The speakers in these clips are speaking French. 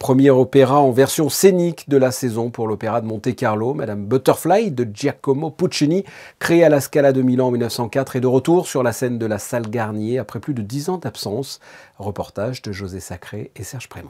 Premier opéra en version scénique de la saison pour l'Opéra de Monte-Carlo. Madame Butterfly de Giacomo Puccini, créé à la Scala de Milan en 1904, est de retour sur la scène de la Salle Garnier après plus de 10 ans d'absence. Reportage de José Sacré et Serge Prémont.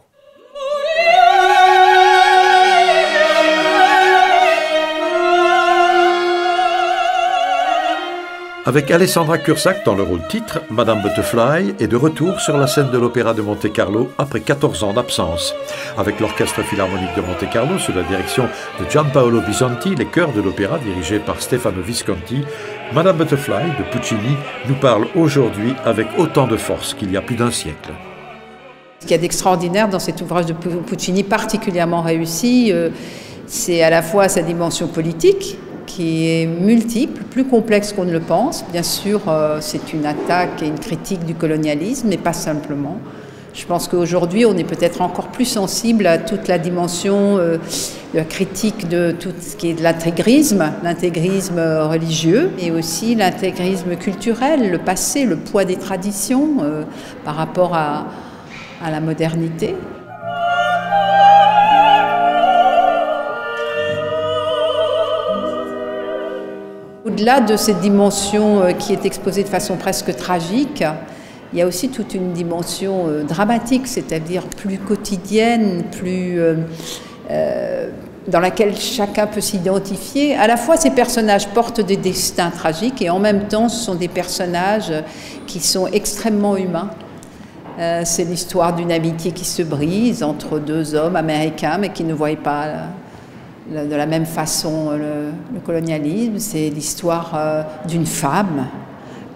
Avec Alessandra Cursac dans le rôle titre, Madame Butterfly est de retour sur la scène de l'Opéra de Monte-Carlo après 14 ans d'absence. Avec l'Orchestre Philharmonique de Monte-Carlo sous la direction de Gianpaolo Bisonti, les chœurs de l'opéra dirigés par Stefano Visconti, Madame Butterfly de Puccini nous parle aujourd'hui avec autant de force qu'il y a plus d'un siècle. Ce qu'il y a d'extraordinaire dans cet ouvrage de Puccini, particulièrement réussi, c'est à la fois sa dimension politique, qui est multiple, plus complexe qu'on ne le pense. Bien sûr, c'est une attaque et une critique du colonialisme, mais pas simplement. Je pense qu'aujourd'hui, on est peut-être encore plus sensible à toute la dimension de la critique de tout ce qui est de l'intégrisme religieux, et aussi l'intégrisme culturel, le passé, le poids des traditions par rapport à la modernité. Au-delà de cette dimension qui est exposée de façon presque tragique, il y a aussi toute une dimension dramatique, c'est-à-dire plus quotidienne, dans laquelle chacun peut s'identifier. À la fois, ces personnages portent des destins tragiques et en même temps, ce sont des personnages qui sont extrêmement humains. C'est l'histoire d'une amitié qui se brise entre deux hommes américains, mais qui ne voient pas de la même façon le colonialisme. C'est l'histoire d'une femme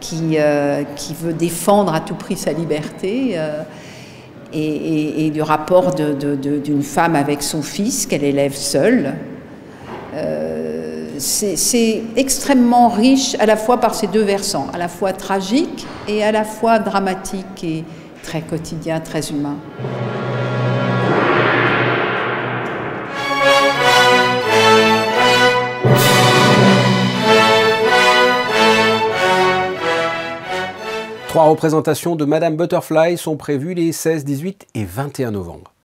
qui veut défendre à tout prix sa liberté et du rapport d'une femme avec son fils qu'elle élève seule. C'est extrêmement riche à la fois par ces deux versants, à la fois tragique et à la fois dramatique et très quotidien, très humain. Trois représentations de Madame Butterfly sont prévues les 16, 18 et 21 novembre.